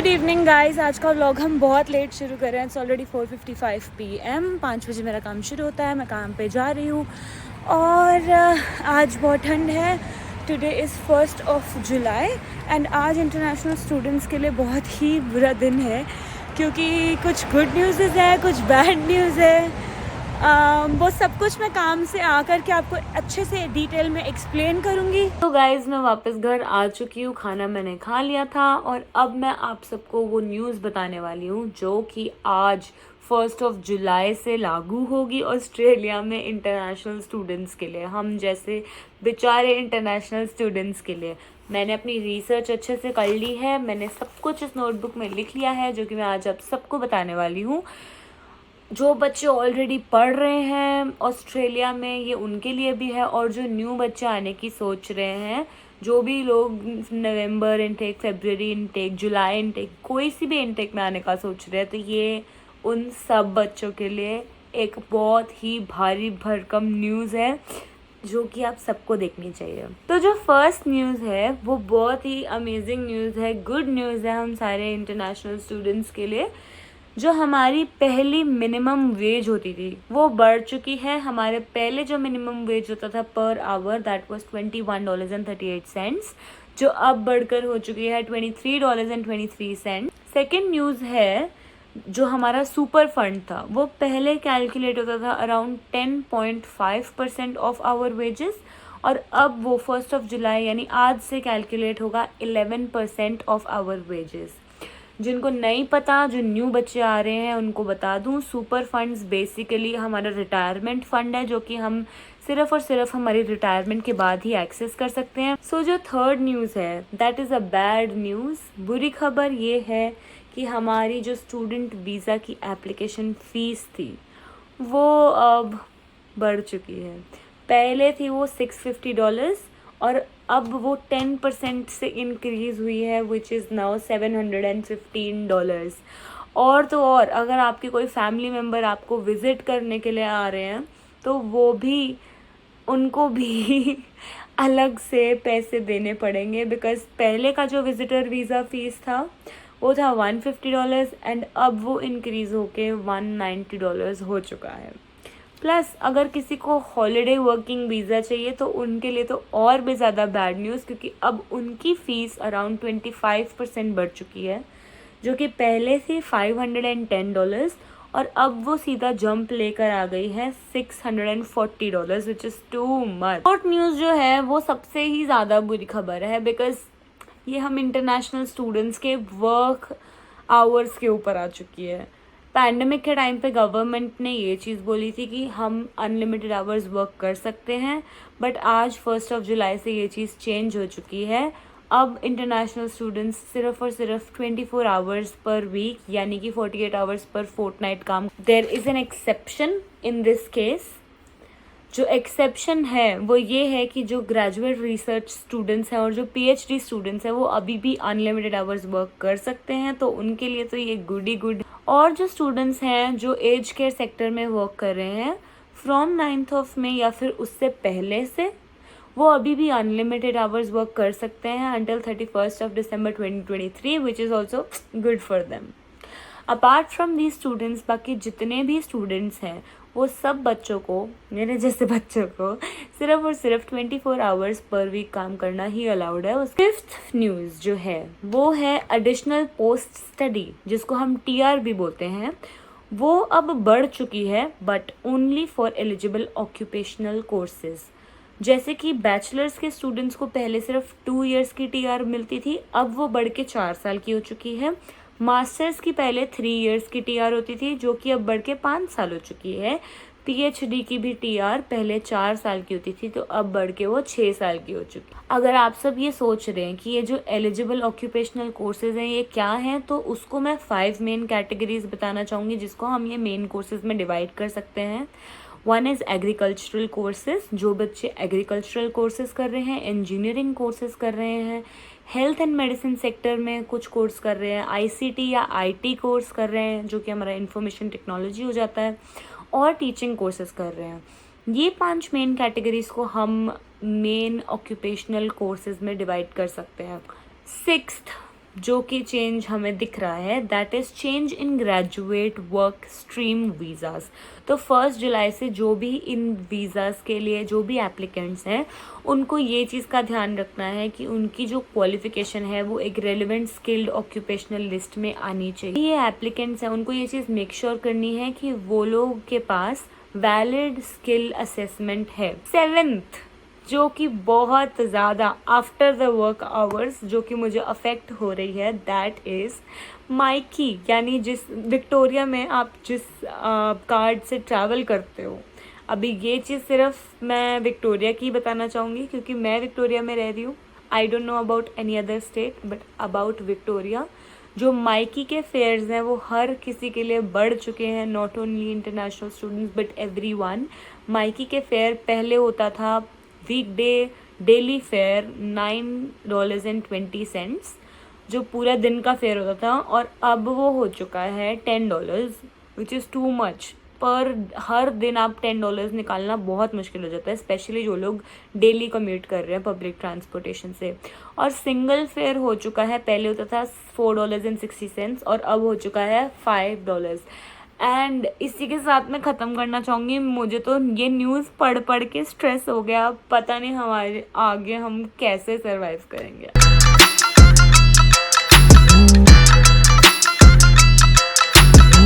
Evening guys, आज का vlog हम बहुत लेट शुरू कर रहे हैं। It's already 4:55 PM। 5 बजे मेरा काम शुरू होता है, मैं काम पे जा रही हूँ और आज बहुत ठंड है। टुडे इज़ 1 जुलाई एंड आज इंटरनेशनल स्टूडेंट्स के लिए बहुत ही बुरा दिन है क्योंकि कुछ गुड न्यूज़ है, कुछ बैड न्यूज़ है। वो सब कुछ मैं काम से आकर के आपको अच्छे से डिटेल में एक्सप्लेन करूँगी। तो गाइज़, मैं वापस घर आ चुकी हूँ, खाना मैंने खा लिया था और अब मैं आप सबको वो न्यूज़ बताने वाली हूँ जो कि आज 1 जुलाई से लागू होगी ऑस्ट्रेलिया में इंटरनेशनल स्टूडेंट्स के लिए, हम जैसे बेचारे इंटरनेशनल स्टूडेंट्स के लिए। मैंने अपनी रिसर्च अच्छे से कर ली है, मैंने सब कुछ इस नोटबुक में लिख लिया है जो कि मैं आज आप सबको बताने वाली हूँ। जो बच्चे ऑलरेडी पढ़ रहे हैं ऑस्ट्रेलिया में, ये उनके लिए भी है, और जो न्यू बच्चे आने की सोच रहे हैं, जो भी लोग नवंबर इनटेक, फरवरी इनटेक, जुलाई इनटेक, कोई सी भी इनटेक में आने का सोच रहे हैं, तो ये उन सब बच्चों के लिए एक बहुत ही भारी भरकम न्यूज़ है जो कि आप सबको देखनी चाहिए। तो जो फर्स्ट न्यूज़ है वो बहुत ही अमेजिंग न्यूज़ है, गुड न्यूज़ है हम सारे इंटरनेशनल स्टूडेंट्स के लिए। जो हमारी पहली मिनिमम वेज होती थी वो बढ़ चुकी है। हमारे पहले जो मिनिमम वेज होता था पर आवर, दैट वाज $21.38, जो अब बढ़कर हो चुकी है $23.23। सेकेंड न्यूज़ है, जो हमारा सुपर फंड था वो पहले कैलकुलेट होता था अराउंड 10.5% ऑफ आवर वेजेस, और अब वो 1 जुलाई यानी आज से कैलकुलेट होगा 11% ऑफ आवर वेजेस। जिनको नहीं पता, जो न्यू बच्चे आ रहे हैं उनको बता दूं, सुपर फंड्स बेसिकली हमारा रिटायरमेंट फंड है जो कि हम सिर्फ और सिर्फ हमारी रिटायरमेंट के बाद ही एक्सेस कर सकते हैं। सो जो थर्ड न्यूज़ है that is a bad news. बुरी खबर ये है कि हमारी जो स्टूडेंट वीज़ा की एप्लीकेशन फ़ीस थी वो अब बढ़ चुकी है। पहले थी वो $650 और अब वो 10% से इंक्रीज़ हुई है, विच इज़ नाउ $715। और तो और, अगर आपके कोई फैमिली मेम्बर आपको विज़िट करने के लिए आ रहे हैं तो वो भी, उनको भी अलग से पैसे देने पड़ेंगे, बिकॉज़ पहले का जो विज़िटर वीज़ा फ़ीस था वो था $150 एंड अब वो इंक्रीज़ होके $190 हो चुका है। प्लस अगर किसी को हॉलीडे वर्किंग वीज़ा चाहिए तो उनके लिए तो और भी ज़्यादा बैड न्यूज़, क्योंकि अब उनकी फ़ीस अराउंड 25% बढ़ चुकी है, जो कि पहले थी $510 और अब वो सीधा जंप लेकर आ गई है $640, which is too much. Short news जो है वो सबसे ही ज़्यादा बुरी खबर है, बिकॉज़ ये हम इंटरनेशनल स्टूडेंट्स के वर्क आवर्स के ऊपर आ चुकी है। पैंडमिक के टाइम पे गवर्नमेंट ने ये चीज़ बोली थी कि हम अनलिमिटेड आवर्स वर्क कर सकते हैं, बट आज 1 जुलाई से ये चीज़ चेंज हो चुकी है। अब इंटरनेशनल स्टूडेंट्स सिर्फ और सिर्फ 24 आवर्स पर वीक यानी कि 48 आवर्स पर फोर्टनाइट काम। There is an exception in this case. जो एक्सेप्शन है वो ये है कि जो ग्रेजुएट रिसर्च स्टूडेंट्स हैं और जो PhD स्टूडेंट्स हैं वो अभी भी अनलिमिटेड आवर्स वर्क कर सकते हैं, तो उनके लिए तो ये गुड ही गुड। और जो स्टूडेंट्स हैं जो एज केयर सेक्टर में वर्क कर रहे हैं फ्रॉम 9th मई या फिर उससे पहले से, वो अभी भी अनलिमिटेड आवर्स वर्क कर सकते हैं until 31 December 2023, which is also good for them. Apart from these students, बाकी जितने भी स्टूडेंट्स हैं वो सब बच्चों को, मेरे जैसे बच्चों को, सिर्फ और सिर्फ 24 आवर्स पर वीक काम करना ही अलाउड है। फिफ्थ न्यूज़ जो है वो है एडिशनल पोस्ट स्टडी, जिसको हम TR भी बोलते हैं, वो अब बढ़ चुकी है, but only for eligible occupational courses. जैसे कि बैचलर्स के स्टूडेंट्स को पहले सिर्फ 2 years की TR मिलती थी, अब वो बढ़ के 4 साल की हो चुकी है। मास्टर्स की पहले 3 years की TR होती थी, जो कि अब बढ़ के 5 साल हो चुकी है। PhD की भी TR पहले 4 साल की होती थी, तो अब बढ़ के वो 6 साल की हो चुकी है। अगर आप सब ये सोच रहे हैं कि ये जो एलिजिबल ऑक्यूपेशनल कोर्सेज हैं ये क्या हैं, तो उसको मैं 5 मेन कैटेगरीज बताना चाहूँगी, जिसको हम ये मेन कोर्सेज में डिवाइड कर सकते हैं। 1 इज़ एग्रीकल्चरल कोर्सेज, जो बच्चे एग्रीकल्चरल कोर्सेज कर रहे हैं, इंजीनियरिंग कोर्सेज कर रहे हैं, हेल्थ एंड मेडिसिन सेक्टर में कुछ कोर्स कर रहे हैं, ICT या IT कोर्स कर रहे हैं जो कि हमारा इंफॉर्मेशन टेक्नोलॉजी हो जाता है, और टीचिंग कोर्सेज कर रहे हैं। ये 5 मेन कैटेगरीज को हम मेन ऑक्यूपेशनल कोर्सेज में डिवाइड कर सकते हैं। सिक्स्थ जो कि चेंज हमें दिख रहा है, that is change in graduate work stream visas. तो 1 जुलाई से जो भी इन वीज़ाज़ के लिए जो भी एप्लीकेंट्स हैं उनको ये चीज़ का ध्यान रखना है कि उनकी जो क्वालिफ़िकेशन है वो एक रेलिवेंट स्किल्ड ऑक्यूपेशनल लिस्ट में आनी चाहिए। ये एप्लीकेंट्स हैं उनको ये चीज़ मेक श्योर करनी है कि वो लोग के पास वैलिड स्किल असेसमेंट है। 7th, जो कि बहुत ज़्यादा आफ्टर द वर्क आवर्स जो कि मुझे अफेक्ट हो रही है, दैट इज़ माइकी, यानी जिस विक्टोरिया में आप जिस कार्ड से ट्रैवल करते हो। अभी ये चीज़ सिर्फ मैं विक्टोरिया की बताना चाहूँगी क्योंकि मैं विक्टोरिया में रह रही हूँ। I don't know about any other state but about Victoria जो माइकी के फेयर्स हैं वो हर किसी के लिए बढ़ चुके हैं, not only international students but everyone. Mikey के फेयर पहले होता था वीकडे डेली फेयर $9.20 जो पूरा दिन का फेयर होता था, और अब वो हो चुका है $10 विच इज़ टू मच। पर हर दिन आप $10 निकालना बहुत मुश्किल हो जाता है, स्पेशली जो लोग डेली कम्यूट कर रहे हैं पब्लिक ट्रांसपोर्टेशन से। और सिंगल फेयर हो चुका है, पहले होता था $4.60 और अब हो चुका है $5। एंड इसी के साथ मैं ख़त्म करना चाहूँगी, मुझे तो ये न्यूज़ पढ़ पढ़ के स्ट्रेस हो गया, पता नहीं हमारे आगे हम कैसे सर्वाइव करेंगे।